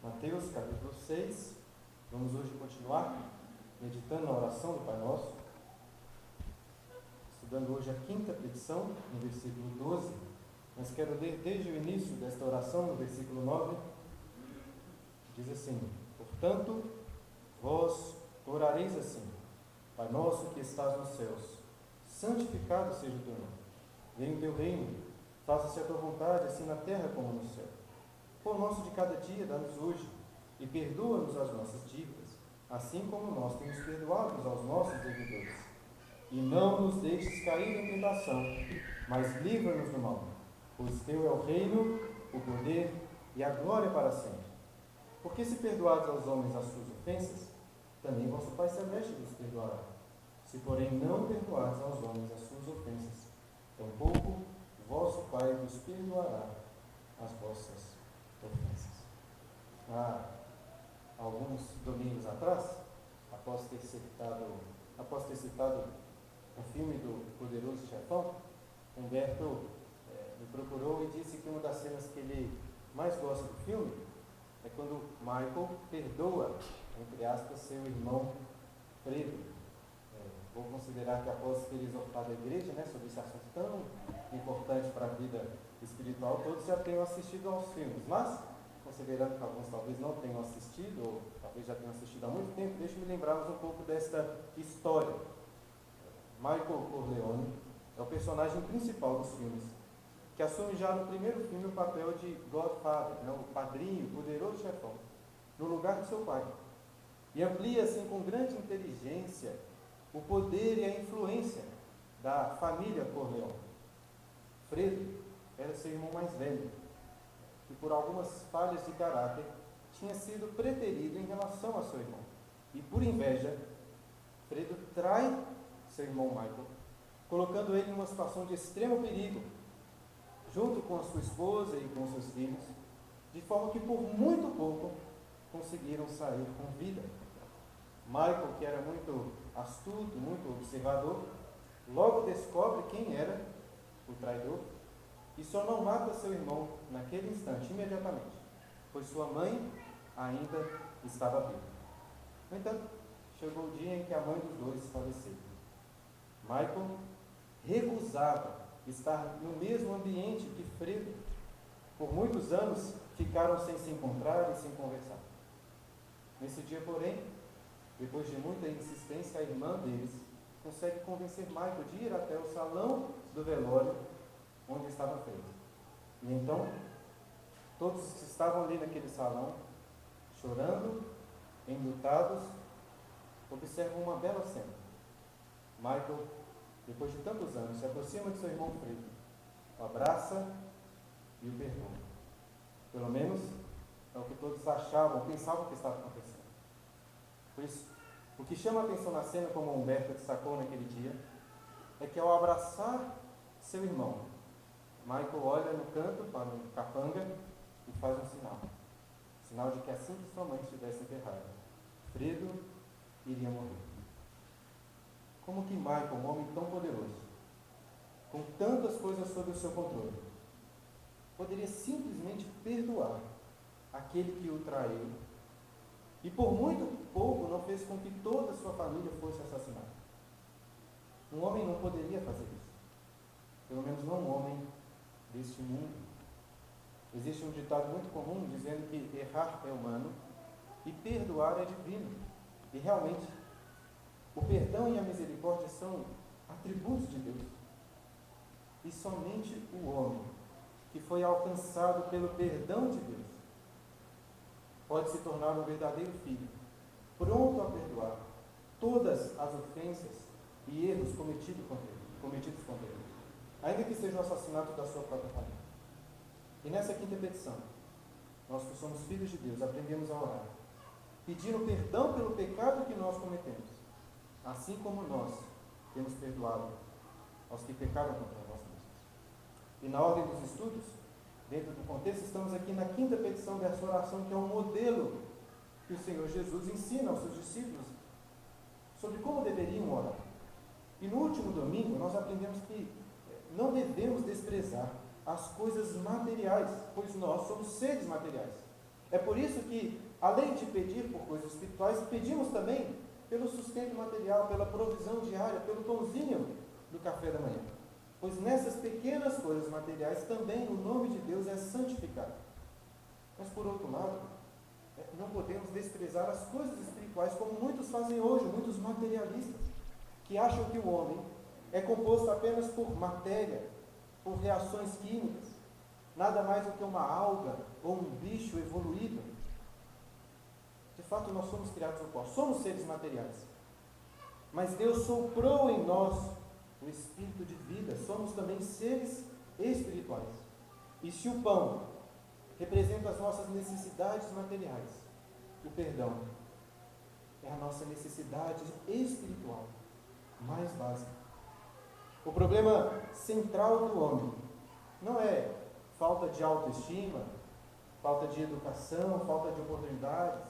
Mateus capítulo 6, vamos hoje continuar meditando na oração do Pai Nosso, estudando hoje a quinta petição, no versículo 12, mas quero ler desde o início desta oração, no versículo 9, diz assim: portanto, vós orareis assim: Pai Nosso que estás nos céus, santificado seja o teu nome, venha o teu reino, faça-se a tua vontade, assim na terra como no céu. O pão nosso de cada dia dá-nos hoje, e perdoa-nos as nossas dívidas, assim como nós temos perdoado aos nossos devedores. E não nos deixes cair em tentação, mas livra-nos do mal, pois teu é o reino, o poder e a glória para sempre. Porque se perdoados aos homens as suas ofensas, também vosso Pai Celeste vos perdoará. Se porém não perdoados aos homens as suas ofensas, tampouco vosso Pai vos perdoará as vossas ofensas. Há alguns domingos atrás, após ter citado o filme do Poderoso Chefão, Humberto me procurou e disse que uma das cenas que ele mais gosta do filme é quando Michael perdoa, entre aspas, seu irmão Fredo. Vou considerar que após ter exortado a igreja, sobre esse assunto tão importante para a vida espiritual, todos já tenham assistido aos filmes, mas, considerando que alguns talvez não tenham assistido, ou talvez já tenham assistido há muito tempo, deixe-me lembrarmos um pouco desta história. Michael Corleone é o personagem principal dos filmes, que assume já no primeiro filme o papel de Godfather, o padrinho, o poderoso chefão, no lugar de seu pai. E amplia assim com grande inteligência o poder e a influência da família Corleone. Fredo era seu irmão mais velho, que por algumas falhas de caráter tinha sido preterido em relação a seu irmão. E por inveja, Fredo trai seu irmão Michael, colocando ele em uma situação de extremo perigo, junto com a sua esposa e com seus filhos, de forma que por muito pouco conseguiram sair com vida. Michael, que era muito astuto, muito observador, logo descobre quem era o traidor e só não mata seu irmão naquele instante, imediatamente, pois sua mãe ainda estava viva. No entanto, chegou o dia em que a mãe dos dois faleceu. Michael recusava estar no mesmo ambiente que Fredo. Por muitos anos ficaram sem se encontrar e sem conversar. Nesse dia, porém, depois de muita insistência, a irmã deles consegue convencer Michael de ir até o salão do velório onde estava Fredo. E então, todos que estavam ali naquele salão, chorando, enlutados, observam uma bela cena. Michael, depois de tantos anos, se aproxima de seu irmão Fredo, o abraça e o perdoa. Pelo menos é o que todos achavam, pensavam que estava acontecendo. Por isso, o que chama a atenção na cena, como Humberto destacou naquele dia, é que ao abraçar seu irmão, Michael olha no canto para um capanga e faz um sinal de que assim que sua mãe estivesse enterrada, Fredo iria morrer. Como que Michael, um homem tão poderoso, com tantas coisas sob o seu controle, poderia simplesmente perdoar aquele que o traiu e por muito pouco não fez com que toda a sua família fosse assassinada? Um homem não poderia fazer isso. Pelo menos não um homem deste mundo. Existe um ditado muito comum dizendo que errar é humano e perdoar é divino. E realmente, o perdão e a misericórdia são atributos de Deus. E somente o homem que foi alcançado pelo perdão de Deus pode se tornar um verdadeiro filho, pronto a perdoar todas as ofensas e erros cometidos contra ele, ainda que seja o assassinato da sua própria família. E nessa quinta petição, nós que somos filhos de Deus, aprendemos a orar, pedindo perdão pelo pecado que nós cometemos, assim como nós temos perdoado aos que pecaram contra nós mesmos. E na ordem dos estudos, dentro do contexto, estamos aqui na quinta petição dessa oração, que é um modelo que o Senhor Jesus ensina aos seus discípulos sobre como deveriam orar. E no último domingo, nós aprendemos que não devemos desprezar as coisas materiais, pois nós somos seres materiais. É por isso que, além de pedir por coisas espirituais, pedimos também pelo sustento material, pela provisão diária, pelo pãozinho do café da manhã. Pois nessas pequenas coisas materiais também o nome de Deus é santificado. Mas por outro lado, não podemos desprezar as coisas espirituais como muitos fazem hoje, muitos materialistas, que acham que o homem é composto apenas por matéria, por reações químicas, nada mais do que uma alga ou um bicho evoluído. De fato, nós somos criados no pó, somos seres materiais. Mas Deus soprou em nós o espírito de vida, somos também seres espirituais. E se o pão representa as nossas necessidades materiais, o perdão é a nossa necessidade espiritual mais básica. O problema central do homem não é falta de autoestima, falta de educação, falta de oportunidades,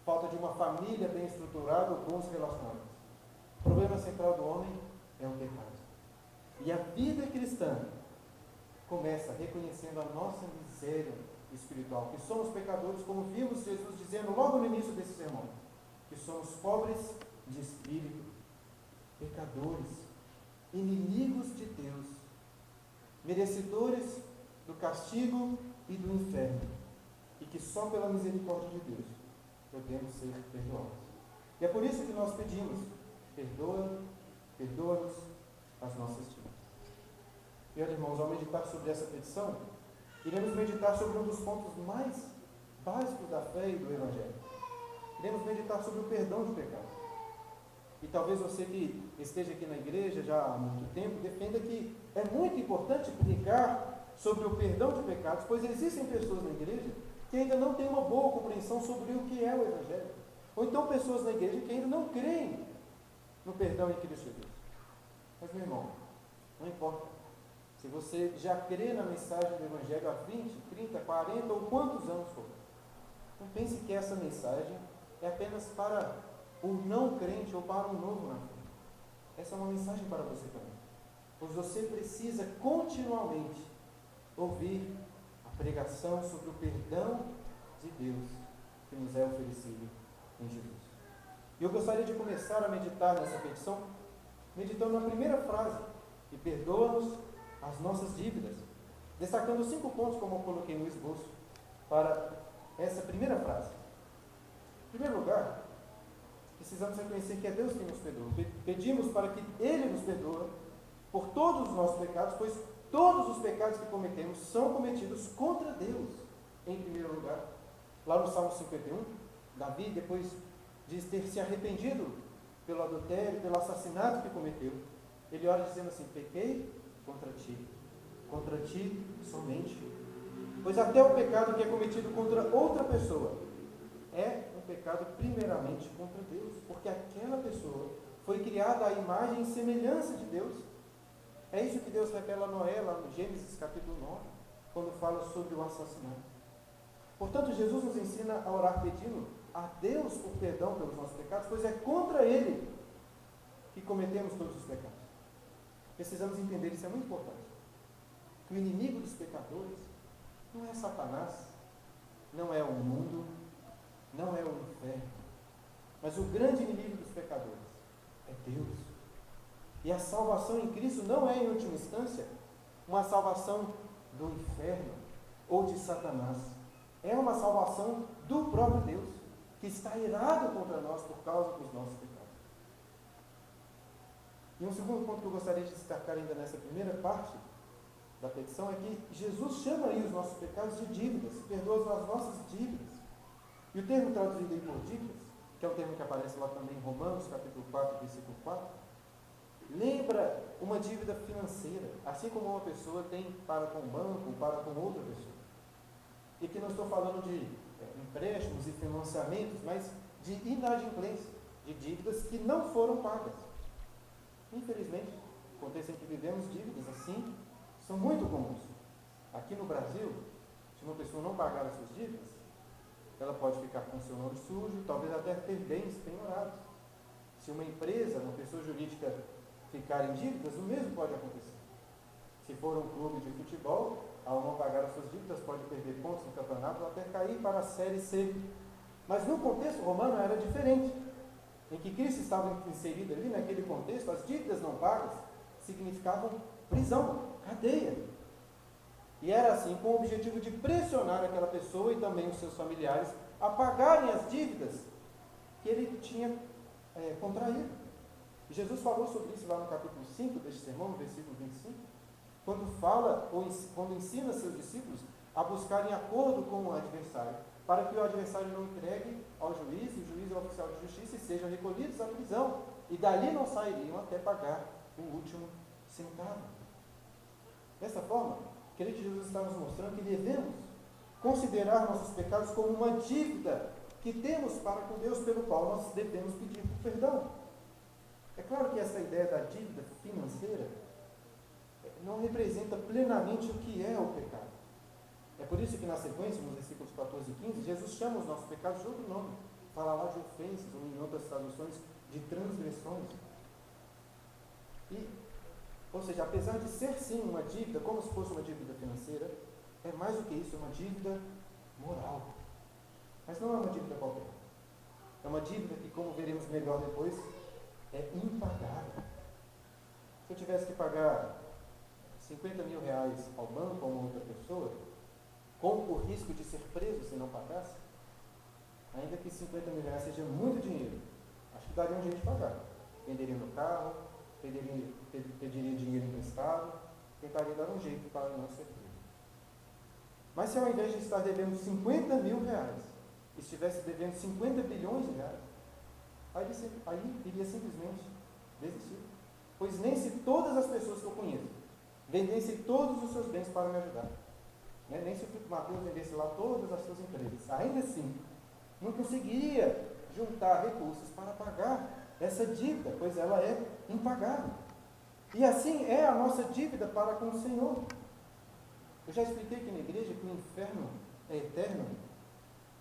falta de uma família bem estruturada ou bons relacionamentos. O problema central do homem é o pecado. E a vida cristã começa reconhecendo a nossa miséria espiritual, que somos pecadores, como vimos Jesus dizendo logo no início desse sermão, que somos pobres de espírito, pecadores, inimigos de Deus, merecedores do castigo e do inferno, e que só pela misericórdia de Deus podemos ser perdoados. E é por isso que nós pedimos: perdoa-nos as nossas dívidas. Meus irmãos, ao meditar sobre essa petição, iremos meditar sobre um dos pontos mais básicos da fé e do Evangelho. Iremos meditar sobre o perdão de pecados. E talvez você que esteja aqui na igreja já há muito tempo, defenda que é muito importante pregar sobre o perdão de pecados, pois existem pessoas na igreja que ainda não têm uma boa compreensão sobre o que é o Evangelho. Ou então pessoas na igreja que ainda não creem no perdão em Cristo Jesus. Mas, meu irmão, não importa. Se você já crê na mensagem do Evangelho há 20, 30, 40 ou quantos anos for, não pense que essa mensagem é apenas para o não crente ou para o novo na fé. Essa é uma mensagem para você também. Pois você precisa continuamente ouvir a pregação sobre o perdão de Deus que nos é oferecido em Jesus. E eu gostaria de começar a meditar nessa petição, meditando na primeira frase: e perdoa-nos as nossas dívidas, destacando 5 pontos, como eu coloquei no esboço, para essa primeira frase. Em primeiro lugar, precisamos reconhecer que é Deus quem nos perdoa. Pedimos para que Ele nos perdoe por todos os nossos pecados, pois todos os pecados que cometemos são cometidos contra Deus, em primeiro lugar. Lá no Salmo 51, Davi, depois de ter se arrependido pelo adultério, pelo assassinato que cometeu, ele ora dizendo assim: pequei contra ti somente. Pois até o pecado que é cometido contra outra pessoa é um pecado primeiramente contra Deus, porque aquela pessoa foi criada à imagem e semelhança de Deus. É isso que Deus revela a Noé, lá no Gênesis capítulo 9, quando fala sobre o assassinato. Portanto, Jesus nos ensina a orar pedindo a Deus por perdão pelos nossos pecados, pois é contra Ele que cometemos todos os pecados. Precisamos entender, isso é muito importante, que o inimigo dos pecadores não é Satanás, não é o mundo, não é o inferno, mas o grande inimigo dos pecadores é Deus. E a salvação em Cristo não é, em última instância, uma salvação do inferno ou de Satanás. É uma salvação do próprio Deus, que está irado contra nós por causa dos nossos pecados. E um segundo ponto que eu gostaria de destacar ainda nessa primeira parte da petição é que Jesus chama aí os nossos pecados de dívidas, perdoa as nossas dívidas. E o termo traduzido aí por dívidas, que é o termo que aparece lá também em Romanos, capítulo 4, versículo 4, lembra uma dívida financeira, assim como uma pessoa tem para com o banco ou para com outra pessoa. E aqui não estou falando de empréstimos e financiamentos, mas de inadimplência, de dívidas que não foram pagas. Infelizmente, no contexto em que vivemos, dívidas assim são muito comuns. Aqui no Brasil, se uma pessoa não pagar as suas dívidas, ela pode ficar com seu nome sujo, talvez até ter bens penhorados. Se uma empresa, uma pessoa jurídica ficar em dívidas, o mesmo pode acontecer. Se for um clube de futebol, ao não pagar as suas dívidas, pode perder pontos no campeonato ou até cair para a Série C. Mas no contexto romano era diferente, em que Cristo estava inserido ali, naquele contexto, as dívidas não pagas significavam prisão, cadeia. E era assim, com o objetivo de pressionar aquela pessoa e também os seus familiares a pagarem as dívidas que ele tinha contraído. E Jesus falou sobre isso lá no capítulo 5 deste sermão, no versículo 25, quando ensina seus discípulos a buscarem acordo com o adversário, para que o adversário não entregue ao juiz, e o juiz ao oficial de justiça, e sejam recolhidos à prisão, e dali não sairiam até pagar o último centavo. Dessa forma, creio que Jesus está nos mostrando que devemos considerar nossos pecados como uma dívida que temos para com Deus, pelo qual nós devemos pedir perdão. É claro que essa ideia da dívida financeira não representa plenamente o que é o pecado. É por isso que na sequência, nos versículos 14 e 15, Jesus chama os nossos pecados de outro nome. Fala lá de ofensas, ou em outras traduções, de transgressões. Ou seja, apesar de ser sim uma dívida, como se fosse uma dívida financeira, é mais do que isso, é uma dívida moral. Mas não é uma dívida qualquer. É uma dívida que, como veremos melhor depois, é impagável. Se eu tivesse que pagar 50 mil reais ao banco ou a uma outra pessoa, com o risco de ser preso se não pagasse, ainda que 50 mil reais seja muito dinheiro, acho que daria um jeito de pagar. Venderia no carro, pediria dinheiro emprestado, tentaria dar um jeito para não ser preso. Mas se ao invés de estar devendo 50 mil reais, estivesse devendo 50 bilhões de reais, aí iria simplesmente desistir. Pois nem se todas as pessoas que eu conheço vendessem todos os seus bens para me ajudar, nem se o Mateus vendesse lá todas as suas empresas, ainda assim, não conseguiria juntar recursos para pagar essa dívida, pois ela é impagável. E assim é a nossa dívida para com o Senhor. Eu já expliquei aqui na igreja que o inferno é eterno,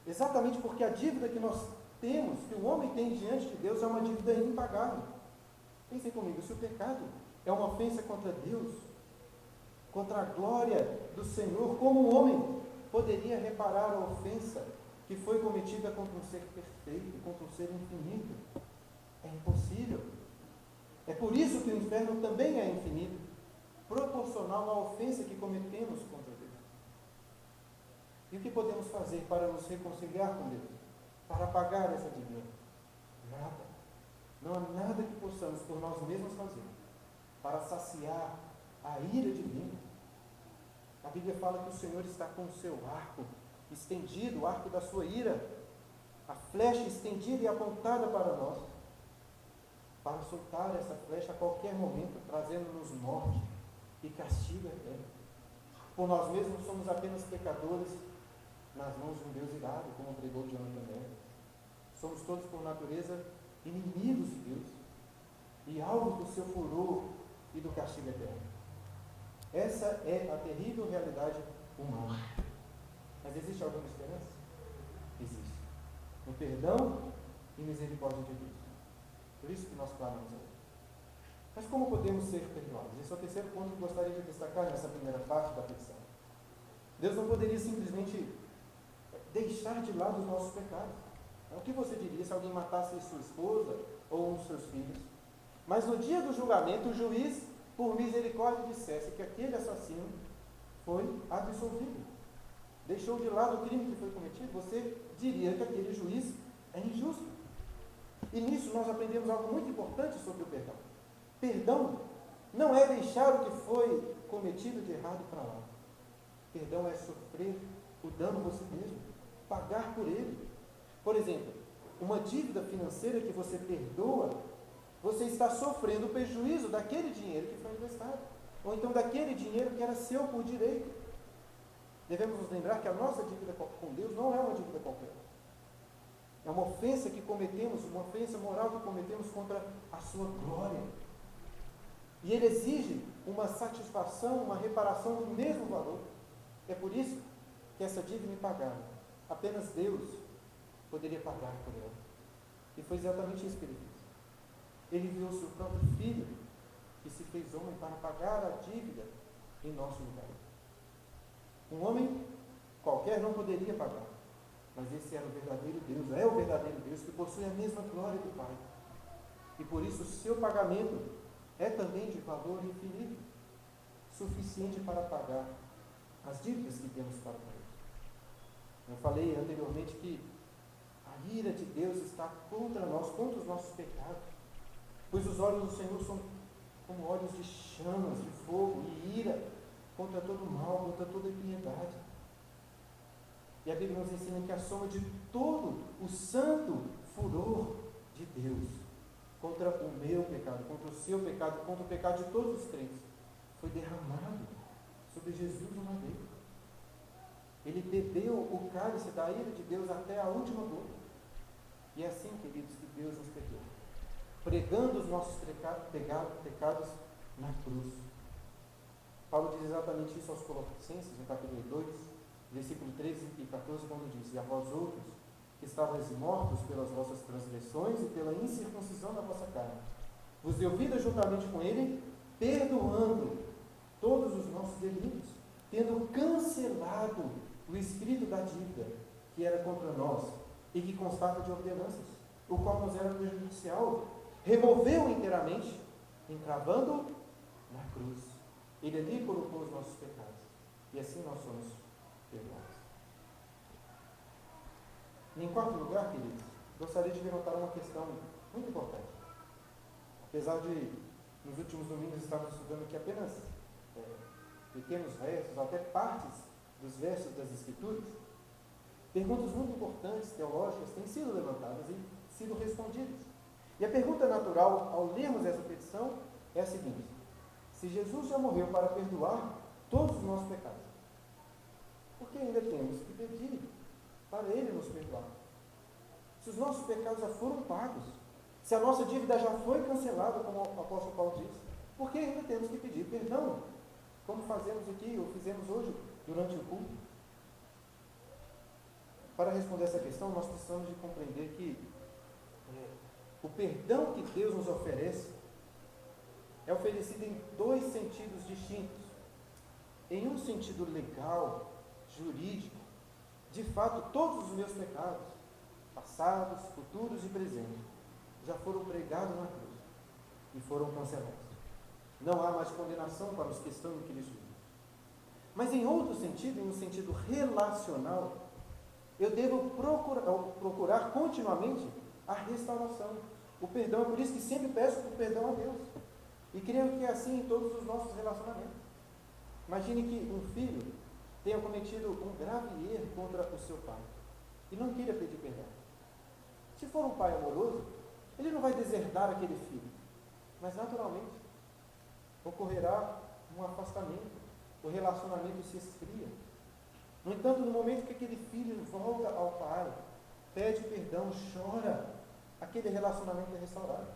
exatamente porque a dívida que nós temos, que o homem tem diante de Deus, é uma dívida impagável. Pensem comigo, se o pecado é uma ofensa contra Deus, contra a glória do Senhor, como um homem poderia reparar a ofensa que foi cometida contra um ser perfeito, contra um ser infinito? É impossível. É por isso que o inferno também é infinito, proporcional à ofensa que cometemos contra Deus. E o que podemos fazer para nos reconciliar com Deus? Para pagar essa dívida? Nada. Não há nada que possamos por nós mesmos fazer para saciar a ira divina. A Bíblia fala que o Senhor está com o seu arco estendido, o arco da sua ira, a flecha estendida e apontada para nós, para soltar essa flecha a qualquer momento, trazendo-nos morte e castigo eterno. Por nós mesmos somos apenas pecadores nas mãos de um Deus irado, como pregou Jonathan Edwards. Somos todos, por natureza, inimigos de Deus e alvos do seu furor e do castigo eterno. Essa é a terrível realidade humana. Mas existe alguma esperança? Existe. No perdão e misericórdia de Deus. Por isso que nós clamamos a Ele. Mas como podemos ser perdoados? Esse é o terceiro ponto que gostaria de destacar nessa primeira parte da petição. Deus não poderia simplesmente deixar de lado os nossos pecados. O que você diria se alguém matasse sua esposa ou um dos seus filhos? Mas no dia do julgamento, o juiz, por misericórdia, dissesse que aquele assassino foi absolvido. Deixou de lado o crime que foi cometido, você diria que aquele juiz é injusto. E nisso nós aprendemos algo muito importante sobre o perdão. Perdão não é deixar o que foi cometido de errado para lá. Perdão é sofrer o dano você mesmo, pagar por ele. Por exemplo, uma dívida financeira que você perdoa, você está sofrendo o prejuízo daquele dinheiro que foi emprestado, ou então daquele dinheiro que era seu por direito. Devemos nos lembrar que a nossa dívida com Deus não é uma dívida qualquer. É uma ofensa que cometemos, uma ofensa moral que cometemos contra a sua glória. E Ele exige uma satisfação, uma reparação do mesmo valor. É por isso que essa dívida é impagável. Apenas Deus poderia pagar por ela. E foi exatamente isso que Ele fez. Ele enviou o seu próprio Filho, que se fez homem para pagar a dívida em nosso lugar. Um homem qualquer não poderia pagar. Mas esse era o verdadeiro Deus, é o verdadeiro Deus que possui a mesma glória do Pai. E por isso o seu pagamento é também de valor infinito, suficiente para pagar as dívidas que temos para com Ele. Eu falei anteriormente que a ira de Deus está contra nós, contra os nossos pecados, pois os olhos do Senhor são como olhos de chamas, de fogo e ira contra todo o mal, contra toda a impiedade. E a Bíblia nos ensina que a soma de todo o santo furor de Deus contra o meu pecado, contra o seu pecado, contra o pecado de todos os crentes, foi derramado sobre Jesus no madeiro. Ele bebeu o cálice da ira de Deus até a última gota. E é assim, queridos, que Deus nos perdoa, pregando os nossos pecados na cruz. Paulo diz exatamente isso aos Colossenses, no capítulo 2, versículo 13 e 14, quando diz: E a vós outros, que estavais mortos pelas vossas transgressões e pela incircuncisão da vossa carne, vos deu vida juntamente com Ele, perdoando todos os nossos delitos, tendo cancelado o escrito da dívida que era contra nós e que constava de ordenanças, o qual nos era prejudicial, removeu inteiramente, encravando na cruz. Ele ali colocou os nossos pecados, e assim nós somos perdoados. Em quarto lugar, queridos, gostaria de levantar uma questão muito importante. Apesar de, nos últimos domingos, estarmos estudando aqui apenas pequenos versos, até partes dos versos das Escrituras, perguntas muito importantes, teológicas, têm sido levantadas e sido respondidas. E a pergunta natural, ao lermos essa petição, é a seguinte: se Jesus já morreu para perdoar todos os nossos pecados, por que ainda temos que pedir para Ele nos perdoar? Se os nossos pecados já foram pagos, se a nossa dívida já foi cancelada, como o apóstolo Paulo diz, por que ainda temos que pedir perdão, como fazemos aqui, ou fizemos hoje, durante o culto? Para responder essa questão, nós precisamos de compreender que o perdão que Deus nos oferece é oferecido em dois sentidos distintos. Em um sentido legal, jurídico, de fato, todos os meus pecados, passados, futuros e presentes, já foram pregados na cruz e foram cancelados. Não há mais condenação para os que estão em Cristo Jesus. Mas em outro sentido, em um sentido relacional, eu devo procurar continuamente a restauração, o perdão. É por isso que sempre peço por perdão a Deus. E creio que é assim em todos os nossos relacionamentos. Imagine que um filho tenha cometido um grave erro contra o seu pai e não queira pedir perdão. Se for um pai amoroso, ele não vai deserdar aquele filho, mas naturalmente ocorrerá um afastamento, o relacionamento se esfria. No entanto, no momento que aquele filho volta ao pai, pede perdão, chora, aquele relacionamento é restaurado.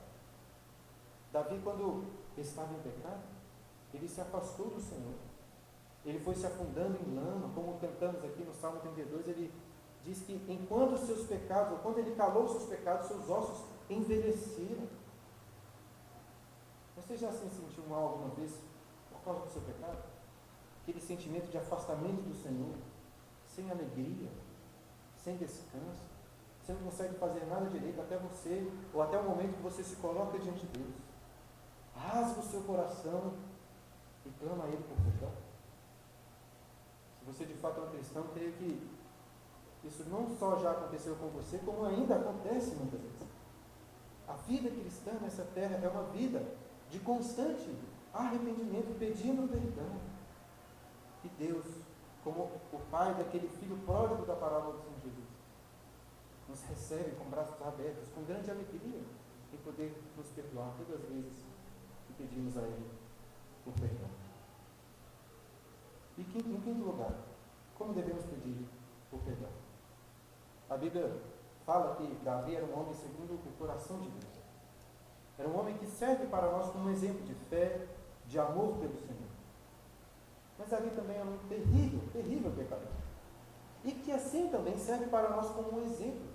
Davi, quando estava em pecado, ele se afastou do Senhor. Ele foi se afundando em lama, como cantamos aqui no Salmo 32, ele diz que enquanto os seus pecados, ou quando ele calou os seus pecados, seus ossos envelheceram. Você já se sentiu mal alguma vez por causa do seu pecado? Aquele sentimento de afastamento do Senhor, sem alegria, sem descanso. Você não consegue fazer nada direito até você, ou até o momento que você se coloca diante de Deus. Rasga o seu coração e clama a Ele por perdão. Se você de fato é um cristão, creio que isso não só já aconteceu com você, como ainda acontece muitas vezes. A vida cristã nessa terra é uma vida de constante arrependimento, pedindo perdão. E Deus, como o pai daquele filho pródigo da parábola do Senhor Jesus, nos recebe com braços abertos, com grande alegria, em poder nos perdoar todas as vezes que pedimos a Ele por perdão. E em quinto lugar, como devemos pedir por perdão? A Bíblia fala que Davi era um homem segundo o coração de Deus. Era um homem que serve para nós como um exemplo de fé, de amor pelo Senhor. Mas Davi também era um terrível, terrível pecador. E que assim também serve para nós como um exemplo,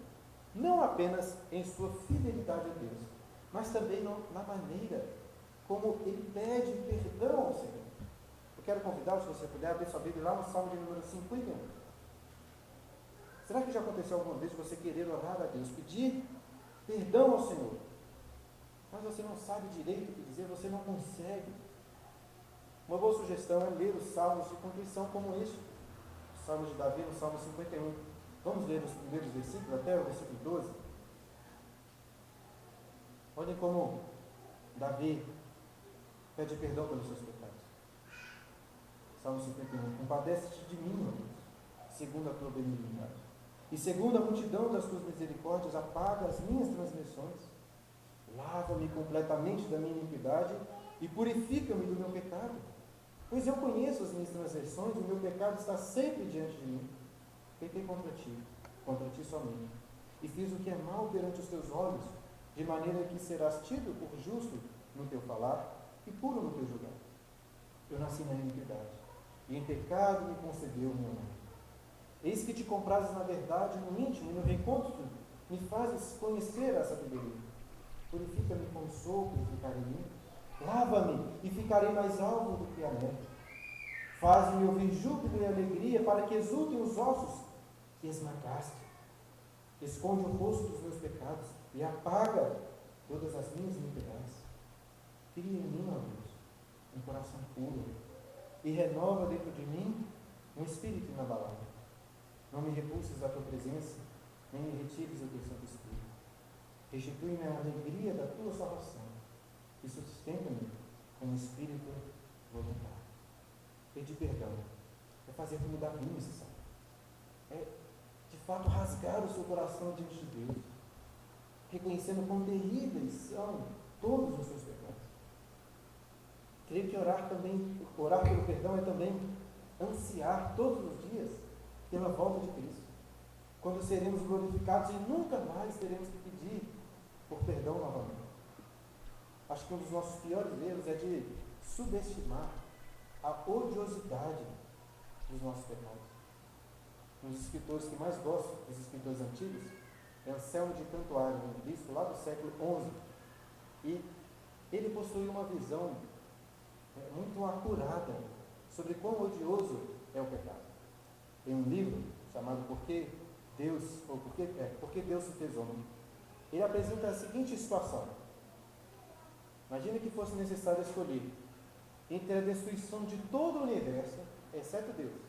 não apenas em sua fidelidade a Deus, mas também na maneira como ele pede perdão ao Senhor. quero convidar, se você puder, abrir sua Bíblia lá no Salmo de número 51. Será que já aconteceu alguma vez você querer orar a Deus, pedir perdão ao Senhor, mas você não sabe direito o que dizer, você não consegue? Uma boa sugestão é ler os salmos de contrição como este, o Salmo de Davi, no Salmo 51. Vamos ler os primeiros versículos, até o versículo 12. Olhem como Davi pede perdão pelos seus pecados. Salmo 51. Compadece-te de mim, ó Deus, segundo a tua benignidade. E segundo a multidão das tuas misericórdias, apaga as minhas transgressões. Lava-me completamente da minha iniquidade e purifica-me do meu pecado. Pois eu conheço as minhas transgressões e o meu pecado está sempre diante de mim. Pequei contra ti somente, e fiz o que é mal perante os teus olhos, de maneira que serás tido por justo no teu falar e puro no teu julgar. Eu nasci na iniquidade, e em pecado me concedeu o meu nome. Eis que te comprases na verdade, no íntimo e no recôndito, me fazes conhecer a sabedoria. Purifica-me com sopro e ficarei limpo. Lava-me e ficarei mais alvo do que a neve. Faz-me ouvir júbilo e alegria, para que exultem os ossos que esmagaste. Esconde o rosto dos meus pecados e apaga todas as minhas iniquidades. Cria em mim, ó Deus, um coração puro, e renova dentro de mim um espírito inabalável. Não me repulses da tua presença, nem me retires o teu Santo Espírito. Restitui-me a alegria da tua salvação e sustenta-me com um espírito voluntário. Pedir perdão é fazer como Davi nesse salmo. É, de fato, rasgar o seu coração diante de Deus, reconhecendo quão terríveis são todos os seus pecados. Creio que orar pelo perdão é também ansiar todos os dias pela volta de Cristo, quando seremos glorificados e nunca mais teremos que pedir por perdão novamente. Acho que um dos nossos piores erros é de subestimar a odiosidade dos nossos pecados. Um dos escritores que mais gosto, dos escritores antigos, é Anselmo de Cantuária, um bispo lá do século XI. E ele possui uma visão muito acurada sobre quão odioso é o pecado. Tem um livro chamado Por que Deus se fez homem. Ele apresenta a seguinte situação. Imagina que fosse necessário escolher entre a destruição de todo o universo, exceto Deus.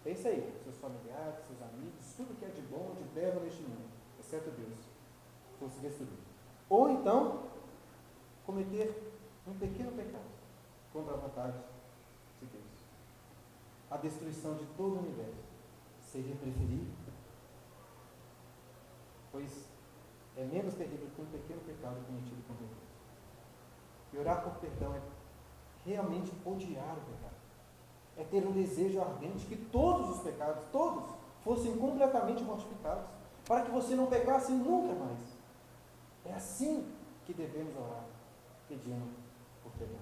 É isso aí, seus familiares, seus amigos, tudo que é de bom, de belo neste mundo, exceto Deus, fosse destruído. Ou então, cometer um pequeno pecado contra a vontade de Deus. A destruição de todo o universo seria preferível, pois é menos terrível que um pequeno pecado cometido contra Deus. E orar por perdão é realmente odiar o pecado. É ter um desejo ardente que todos os pecados, todos, fossem completamente mortificados, para que você não pecasse nunca mais. É assim que devemos orar, pedindo por perdão.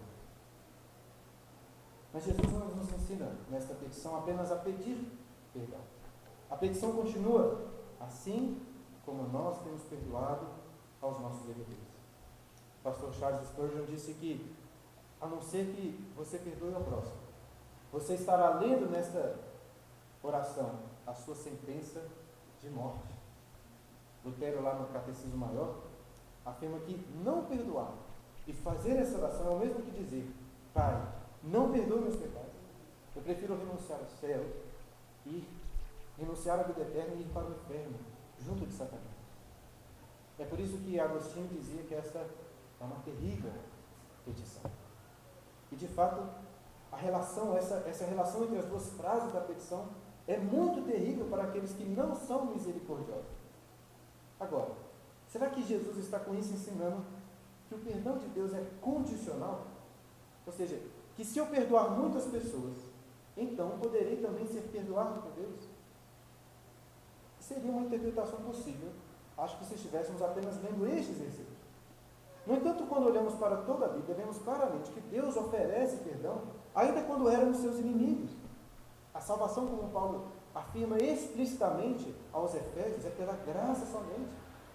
Mas Jesus não nos ensina nesta petição apenas a pedir perdão. A petição continua, assim como nós temos perdoado aos nossos devedores. O pastor Charles Spurgeon disse que, a não ser que você perdoe ao próximo, você estará lendo nesta oração a sua sentença de morte. Lutero, lá no Catecismo Maior, afirma que não perdoar e fazer essa oração é o mesmo que dizer: Pai, não perdoe meus pecados. Eu prefiro renunciar ao céu e renunciar à vida eterna e ir para o inferno, junto de Satanás. É por isso que Agostinho dizia que essa é uma terrível petição. E de fato, essa relação entre as duas frases da petição é muito terrível para aqueles que não são misericordiosos. Agora, será que Jesus está com isso ensinando que o perdão de Deus é condicional? Ou seja, que se eu perdoar muitas pessoas, então poderei também ser perdoado por Deus? Seria uma interpretação possível, acho que se estivéssemos apenas lendo estes versículos. No entanto, quando olhamos para toda a Bíblia, vemos claramente que Deus oferece perdão, ainda quando éramos seus inimigos. A salvação, como Paulo afirma explicitamente aos Efésios, é pela graça somente,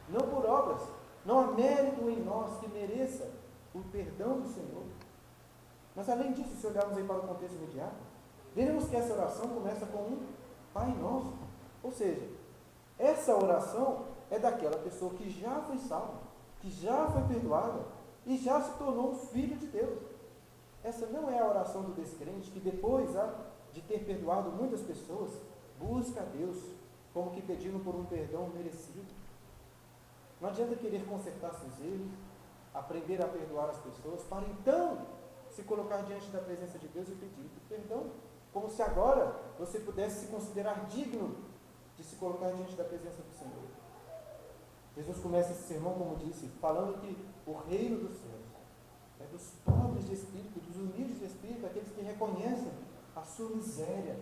não por obras. Não há mérito em nós que mereça o perdão do Senhor. Mas além disso, se olharmos aí para o contexto imediato, veremos que essa oração começa com um Pai Nosso. Ou seja, essa oração é daquela pessoa que já foi salva, que já foi perdoada e já se tornou um filho de Deus. Essa não é a oração do descrente que depois de ter perdoado muitas pessoas, busca a Deus como que pedindo por um perdão merecido. Não adianta querer consertar seus erros, aprender a perdoar as pessoas, para então se colocar diante da presença de Deus e pedir perdão, como se agora você pudesse se considerar digno de se colocar diante da presença do Senhor. Jesus começa esse sermão, como disse, falando que o reino dos céus é dos pobres de espírito, dos humildes de espírito, aqueles que reconhecem a sua miséria,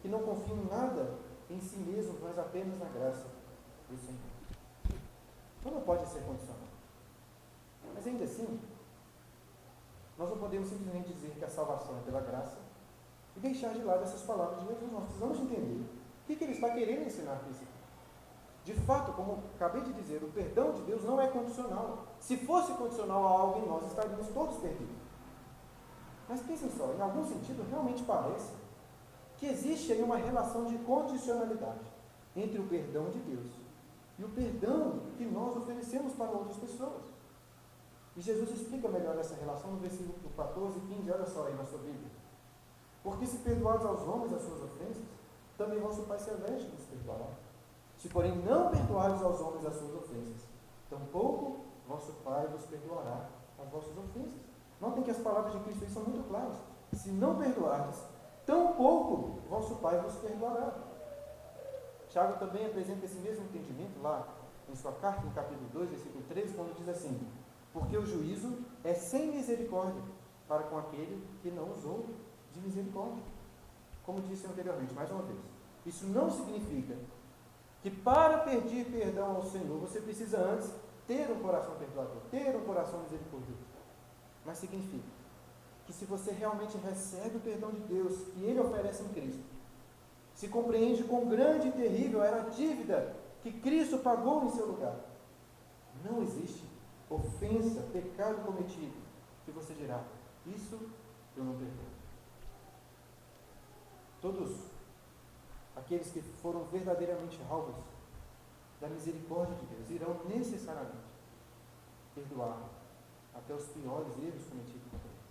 que não confiam em nada em si mesmos, mas apenas na graça do Senhor. Então não pode ser condicional. Mas ainda assim, nós não podemos simplesmente dizer que a salvação é pela graça e deixar de lado essas palavras de Jesus. Nós precisamos entender o que ele está querendo ensinar com isso. De fato, como acabei de dizer, o perdão de Deus não é condicional. Se fosse condicional a algo em nós, estaríamos todos perdidos. Mas pensem só, em algum sentido, realmente parece que existe aí uma relação de condicionalidade entre o perdão de Deus e o perdão que nós oferecemos para outras pessoas. E Jesus explica melhor essa relação no versículo 14 e 15, olha só aí na sua Bíblia. Porque se perdoados aos homens as suas ofensas, também vosso Pai Celeste vos perdoará. Se porém não perdoares aos homens as suas ofensas, tampouco vosso Pai vos perdoará as vossas ofensas. Notem que as palavras de Cristo aí são muito claras. Se não perdoardes, tampouco vosso Pai vos perdoará. Tiago também apresenta esse mesmo entendimento lá em sua carta, no capítulo 2, versículo 13, quando diz assim: porque o juízo é sem misericórdia para com aquele que não usou de misericórdia. Como disse anteriormente, mais uma vez, isso não significa que para pedir perdão ao Senhor, você precisa antes ter um coração perdoador, ter um coração misericordioso. Mas significa que se você realmente recebe o perdão de Deus que Ele oferece em Cristo, se compreende quão grande e terrível era a dívida que Cristo pagou em seu lugar, não existe ofensa, pecado cometido, que você dirá, isso eu não perdoo. Todos aqueles que foram verdadeiramente alvos da misericórdia de Deus irão necessariamente perdoar até os piores erros cometidos contra eles.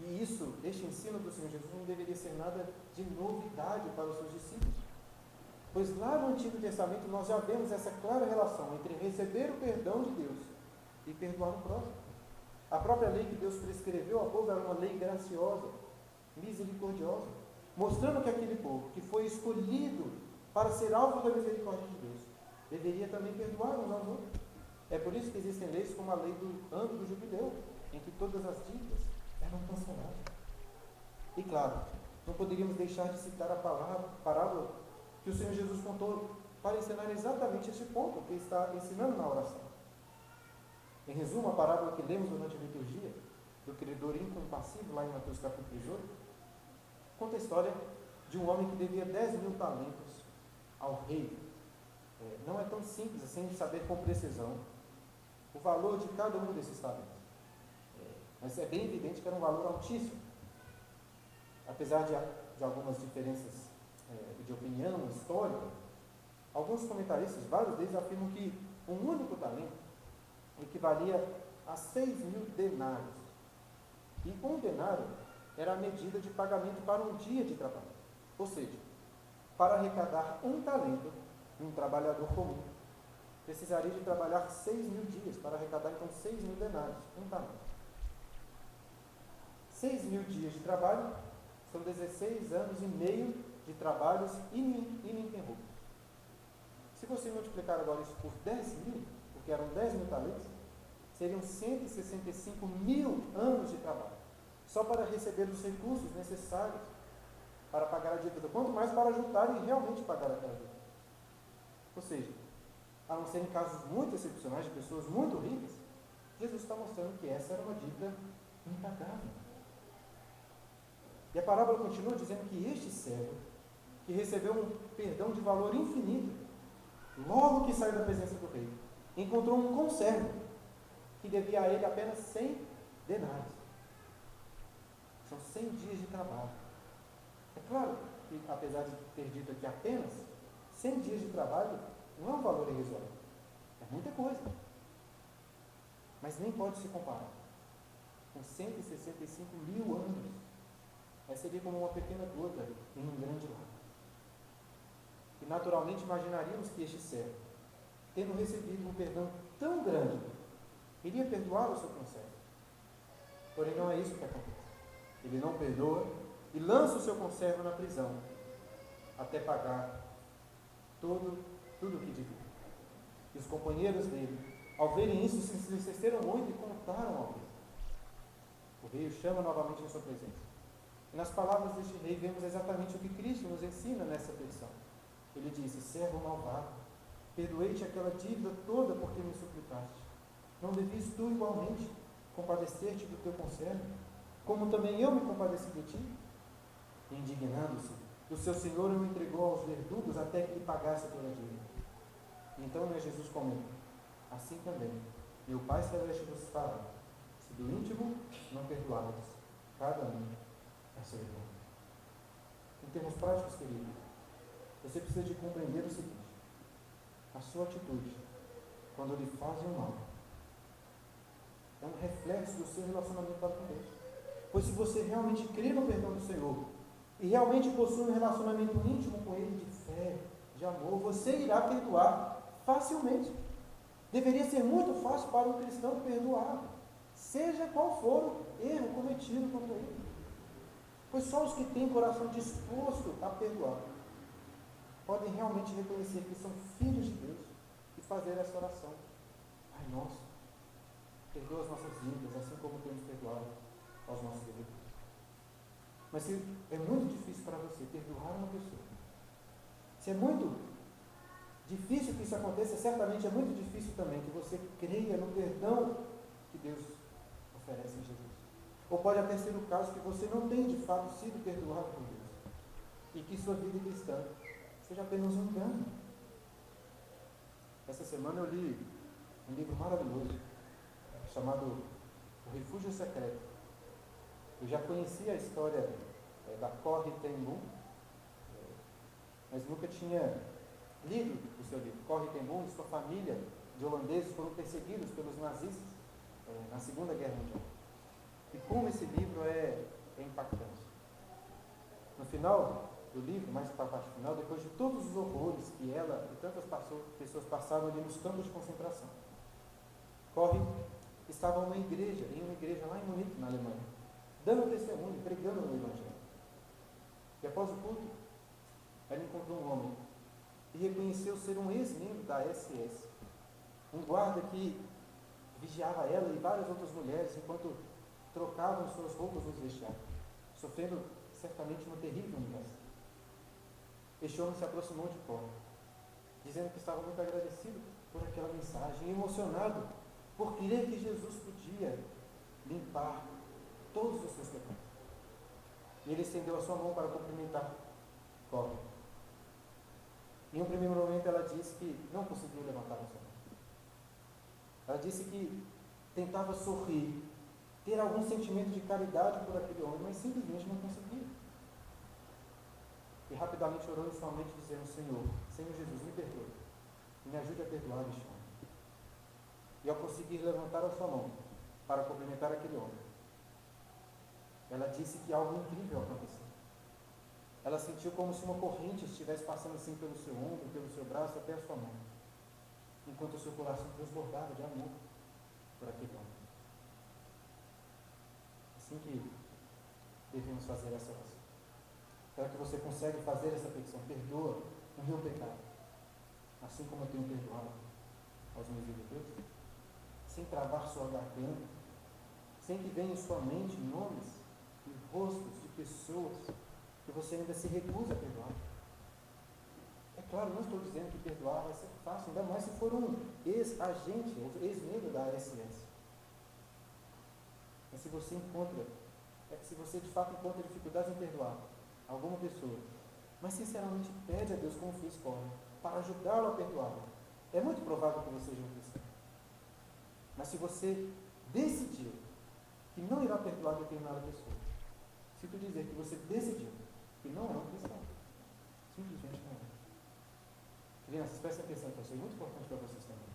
E isso, este ensino do Senhor Jesus não deveria ser nada de novidade para os seus discípulos. Pois lá no Antigo Testamento nós já vemos essa clara relação entre receber o perdão de Deus e perdoar o próximo. A própria lei que Deus prescreveu ao povo era uma lei graciosa, misericordiosa, mostrando que aquele povo que foi escolhido para ser alvo da misericórdia de Deus deveria também perdoar uns aos outros. É por isso que existem leis como a lei do ano do jubileu, em que todas as dívidas eram canceladas. E claro, não poderíamos deixar de citar a parábola que o Senhor Jesus contou para ensinar exatamente esse ponto que está ensinando na oração. Em resumo, a parábola que lemos durante a liturgia, do credor incompassível, lá em Mateus capítulo 18, conta a história de um homem que devia 10.000 talentos ao rei. Não é tão simples assim de saber com precisão o valor de cada um desses talentos. Mas é bem evidente que era um valor altíssimo. Apesar de algumas diferenças de opinião histórica, alguns comentaristas, vários deles, afirmam que um único talento equivalia a 6.000 denários. E um denário era a medida de pagamento para um dia de trabalho. Ou seja, para arrecadar um talento, um trabalhador comum precisaria de trabalhar 6.000 dias para arrecadar então 6.000 denários, um talento. 6.000 dias de trabalho são 16 anos e meio de trabalhos ininterruptos. Se você multiplicar agora isso por 10.000, porque eram 10.000 talentos, seriam 165.000 anos de trabalho, só para receber os recursos necessários para pagar a dívida, quanto mais para juntar e realmente pagar aquela dívida. Ou seja, a não ser em casos muito excepcionais de pessoas muito ricas, Jesus está mostrando que essa era uma dívida impagável. E a parábola continua dizendo que este servo, que recebeu um perdão de valor infinito, logo que saiu da presença do rei, encontrou um conservo que devia a ele apenas 100 denários. São 100 dias de trabalho. É claro que, apesar de ter dito aqui apenas, 100 dias de trabalho não é um valor irrisório. É muita coisa. Mas nem pode se comparar com 165 mil anos. Essa seria como uma pequena gota em um grande lago. E naturalmente imaginaríamos que este servo, tendo recebido um perdão tão grande, iria perdoar o seu conservo. Porém, não é isso que acontece. Ele não perdoa e lança o seu conservo na prisão, até pagar tudo o que devia. E os companheiros dele, ao verem isso, se entristeceram muito e contaram ao rei. O rei o chama novamente em sua presença. E nas palavras deste rei vemos exatamente o que Cristo nos ensina nessa petição. Ele disse: servo malvado, perdoei-te aquela dívida toda porque me suplicaste. Não devias tu igualmente compadecer-te do teu conservo, como também eu me compadeci de ti? E indignando-se, o seu senhor o entregou aos verdugos até que lhe pagasse toda a dívida. Então Jesus comenta: assim também meu Pai Celeste vos fará, se do íntimo não perdoardes cada um a seu irmão. Em termos práticos, querido, você precisa de compreender o seguinte: a sua atitude, quando lhe fazem o mal, é um reflexo do seu relacionamento para com Deus. Pois se você realmente crê no perdão do Senhor e realmente possui um relacionamento íntimo com Ele, de fé, de amor, você irá perdoar facilmente. Deveria ser muito fácil para um cristão perdoar, seja qual for o erro cometido contra ele. Pois só os que têm coração disposto a perdoar podem realmente reconhecer que são filhos de Deus e fazer essa oração: Pai nosso, perdoa as nossas dívidas, assim como temos perdoado aos nossos devedores. Mas se é muito difícil para você perdoar uma pessoa, se é muito difícil que isso aconteça, certamente é muito difícil também que você creia no perdão que Deus oferece em Jesus. Ou pode até ser o caso que você não tenha de fato sido perdoado por Deus e que sua vida cristã seja apenas um engano. Essa semana eu li um livro maravilhoso chamado O Refúgio Secreto. Eu já conhecia a história da Corrie ten Boom, mas nunca tinha lido o seu livro. Corrie ten Boom e sua família de holandeses foram perseguidos pelos nazistas na Segunda Guerra Mundial. E como esse livro é impactante. No final do livro, mais para a parte final, depois de todos os horrores que ela e tantas pessoas passaram ali nos campos de concentração, Corrie estava em uma igreja lá em Munique, na Alemanha, dando testemunho, pregando no Evangelho. E após o culto, ela encontrou um homem e reconheceu ser um ex-membro da SS, um guarda que vigiava ela e várias outras mulheres enquanto trocavam suas roupas nos vestiários, sofrendo certamente uma terrível humilhação. Este homem se aproximou de Corrie, dizendo que estava muito agradecido por aquela mensagem, emocionado por crer que Jesus podia limpar todos os seus pecados. E ele estendeu a sua mão para cumprimentar Corrie. Em um primeiro momento ela disse que não conseguiu levantar a sua mão. Ela disse que tentava sorrir, ter algum sentimento de caridade por aquele homem, mas simplesmente não conseguia. E rapidamente orou em sua mente, dizendo: Senhor Jesus, me perdoe, me ajude a perdoar este homem. E ao conseguir levantar a sua mão para cumprimentar aquele homem, ela disse que algo incrível aconteceu. Ela sentiu como se uma corrente estivesse passando assim pelo seu ombro, pelo seu braço, até a sua mão, enquanto o seu coração transbordava de amor por aquele homem. Assim que devemos fazer essa oração. Será que você consegue fazer essa petição? Perdoa o meu pecado, assim como eu tenho perdoado aos meus devedores? Sem travar sua garganta, sem que venha em sua mente nomes e rostos de pessoas que você ainda se recusa a perdoar. É claro, não estou dizendo que perdoar vai ser fácil, ainda mais se for um ex-agente ou ex-membro da SS. Mas se você de fato encontra dificuldades em perdoar alguma pessoa, mas sinceramente pede a Deus, como fez Corrie, para ajudá-lo a perdoá-lo, é muito provável que você seja um cristão. Mas se você decidir que não irá perdoar determinada pessoa. Se tu dizer que você decidiu que não é um cristão, simplesmente não é. Crianças, prestem atenção, que isso é muito importante para vocês também.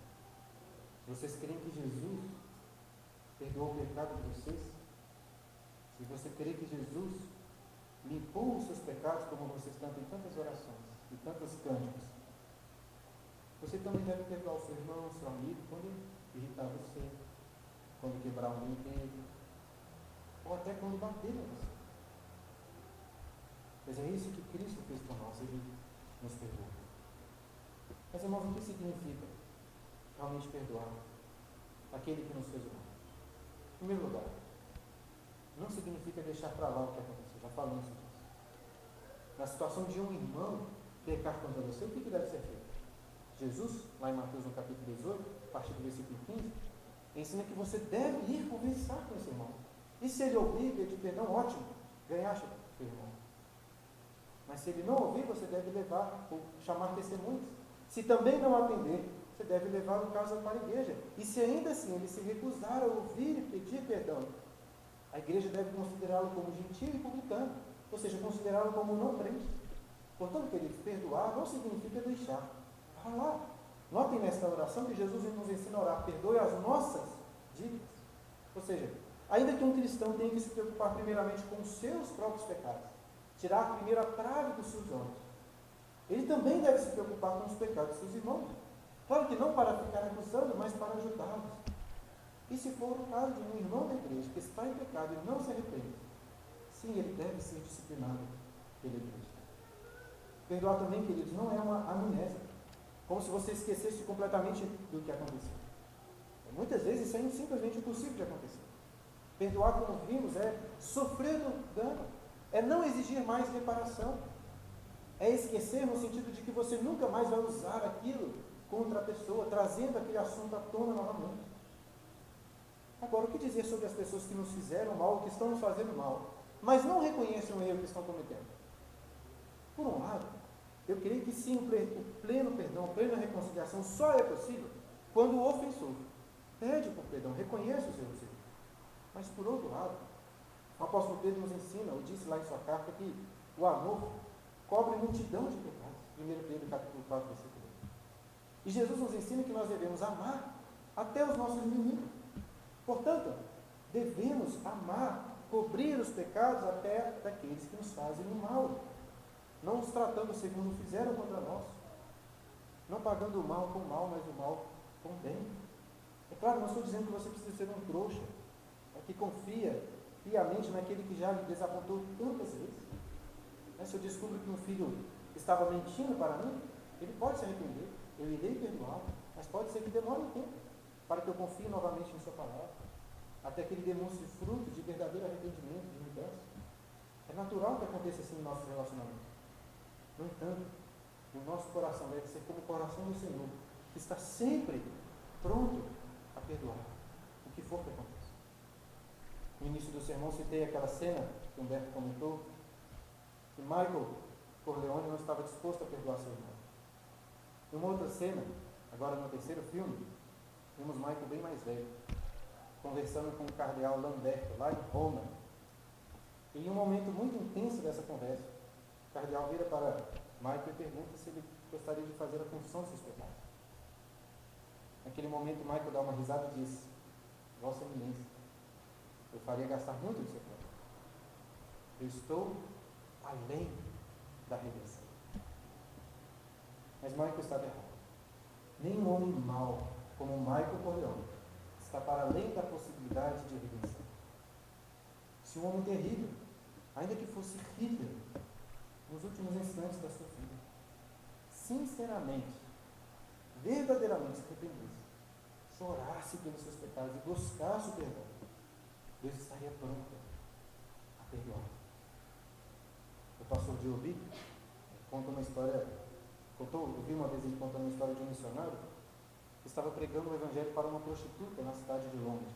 Vocês creem que Jesus perdoou o pecado de vocês? Se você crê que Jesus limpou os seus pecados, como vocês cantam em tantas orações e tantos cânticos, você também deve perdoar o seu irmão, o seu amigo, quando irritar você, quando quebrar um brinquedo, ou até quando bater em você. Mas é isso que Cristo fez por nós, Ele nos perdoou. Mas, irmãos, o que significa realmente perdoar aquele que nos fez o mal? Em primeiro lugar, não significa deixar para lá o que aconteceu, já falamos disso. Na situação de um irmão pecar contra você, o que deve ser feito? Jesus, lá em Mateus no capítulo 18, a partir do versículo 15, ensina que você deve ir conversar com esse irmão. E se ele ouvir, pedir perdão, ótimo, ganhaste seu irmão. Mas se ele não ouvir, você deve levar, ou chamar testemunhas. Se também não atender, você deve levar o caso para a igreja. E se ainda assim ele se recusar a ouvir e pedir perdão, a igreja deve considerá-lo como gentil e publicano, ou seja, considerá-lo como não crente. Portanto, queridos, perdoar não significa deixar. Vá lá. Notem nesta oração que Jesus nos ensina a orar: perdoe as nossas dívidas. Ou seja, ainda que um cristão tenha que se preocupar primeiramente com os seus próprios pecados, tirar a primeira trave dos seus olhos, ele também deve se preocupar com os pecados dos seus irmãos. Claro que não para ficar acusando, mas para ajudá-los. E se for o caso de um irmão da igreja que está em pecado e não se arrepende, sim, ele deve ser disciplinado pela igreja. Perdoar também, queridos, não é uma amnésia, como se você esquecesse completamente do que aconteceu. Muitas vezes isso é simplesmente impossível de acontecer. Perdoar, como vimos, é sofrer do dano, é não exigir mais reparação, é esquecer no sentido de que você nunca mais vai usar aquilo contra a pessoa, trazendo aquele assunto à tona novamente. Agora, o que dizer sobre as pessoas que nos fizeram mal, que estão nos fazendo mal, mas não reconhecem o erro que estão cometendo? Por um lado, eu creio que sim, o pleno perdão, a plena reconciliação só é possível quando o ofensor pede por perdão, reconhece os seus erros. Mas, por outro lado, o apóstolo Pedro nos ensina, ou disse lá em sua carta, que o amor cobre multidão de pecados. 1 Pedro capítulo 4, versículo 1. E Jesus nos ensina que nós devemos amar até os nossos inimigos. Portanto, devemos amar, cobrir os pecados até daqueles que nos fazem o mal, não os tratando segundo fizeram contra nós, não pagando o mal com o mal, mas o mal com o bem. É claro, não estou dizendo que você precisa ser um trouxa, que confia piamente naquele que já lhe desapontou tantas vezes. Se eu descubro que um filho estava mentindo para mim, ele pode se arrepender, eu irei perdoá-lo, mas pode ser que demore um tempo para que eu confie novamente em sua palavra, até que ele demonstre fruto de verdadeiro arrependimento, de mudança. É natural que aconteça assim no nosso relacionamento. No entanto, o nosso coração deve ser como o coração do Senhor, que está sempre pronto a perdoar o que for que aconteça. No início do sermão citei aquela cena que Humberto comentou, que Michael Corleone não estava disposto a perdoar seu irmão. Em uma outra cena, agora no terceiro filme, vimos Michael bem mais velho, conversando com o cardeal Lamberto, lá em Roma. E em um momento muito intenso dessa conversa, o cardeal vira para Michael e pergunta se ele gostaria de fazer a confissão dos seus pecados. Naquele momento, Michael dá uma risada e diz: Vossa Eminência, eu faria gastar muito do seu tempo. Eu estou além da redenção. Mas Michael estava errado. Nenhum homem mau como Michael Corleone está para além da possibilidade de redenção. Se um homem terrível, ainda que fosse Hitler, nos últimos instantes da sua vida, sinceramente, verdadeiramente se arrependesse, chorasse pelos seus pecados e buscasse o perdão, Deus estaria pronto a perdoar. O pastor Diobi conta uma história, ouvi uma vez ele contando uma história de um missionário que estava pregando o evangelho para uma prostituta na cidade de Londres.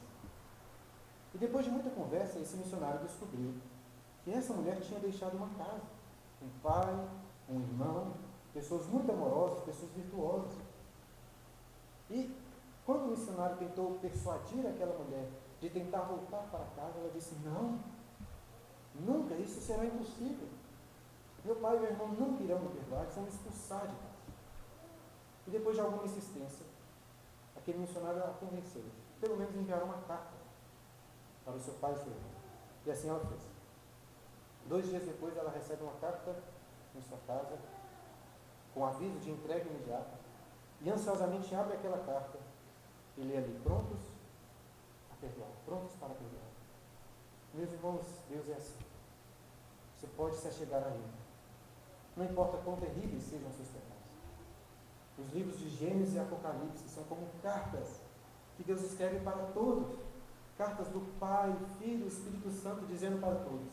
E depois de muita conversa, esse missionário descobriu que essa mulher tinha deixado uma casa, um pai, um irmão, pessoas muito amorosas, pessoas virtuosas. E quando o missionário tentou persuadir aquela mulher de tentar voltar para casa, ela disse: não, nunca, isso será impossível. Meu pai e meu irmão nunca irão me perdoar, eles vão me expulsar de casa. E depois de alguma insistência, aquele missionário a convenceu, pelo menos enviaram uma carta para o seu pai e seu irmão. E assim ela fez. 2 dias depois, ela recebe uma carta em sua casa, com aviso de entrega imediata, e ansiosamente abre aquela carta e lê ali: prontos a perdoar, prontos para perdoar. Meus irmãos, Deus é assim. Você pode se achegar a Ele, não importa quão terríveis sejam os seus pecados. Os livros de Gênesis e Apocalipse são como cartas que Deus escreve para todos, cartas do Pai, Filho e Espírito Santo, dizendo para todos: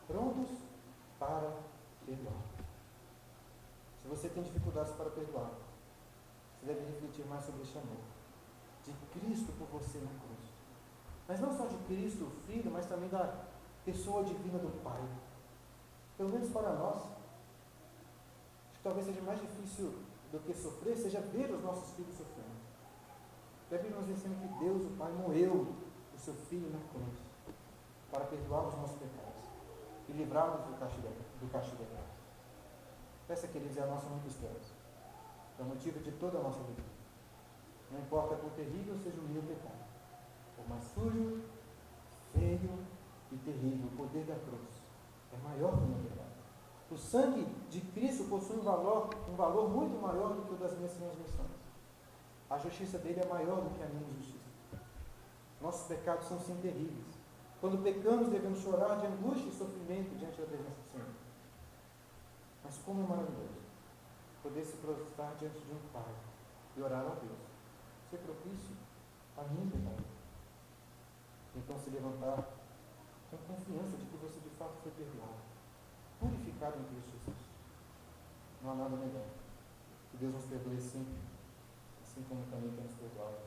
prontos para perdoar. Se você tem dificuldades para perdoar, você deve refletir mais sobre este amor de Cristo por você na cruz. Mas não só de Cristo, o Filho, mas também da pessoa divina do Pai. Pelo menos para nós, acho que talvez seja mais difícil do que sofrer, seja ver os nossos filhos sofrendo. A Bíblia nos ensina que Deus, o Pai, moeu o seu Filho na cruz para perdoar os nossos pecados e livrá-los do castigo eterno. Essa, queridos, é a nossa única esperança. É o motivo de toda a nossa vida. Não importa quão terrível seja o meu pecado, por mais sujo, feio e terrível, o poder da cruz é maior que o meu pecado. O sangue de Cristo possui um valor muito maior do que o das minhas transgressões. A justiça dele é maior do que a minha injustiça. Nossos pecados são sim terríveis. Quando pecamos, devemos chorar de angústia e sofrimento diante da presença do Senhor. Mas como é maravilhoso poder se prostrar diante de um Pai e orar a Deus: ser propício a mim, pecador. Então se levantar com confiança de que você de fato foi perdoado, purificado em Cristo Jesus. Não há nada melhor. Que Deus nos perdoe sempre, assim como também temos perdoado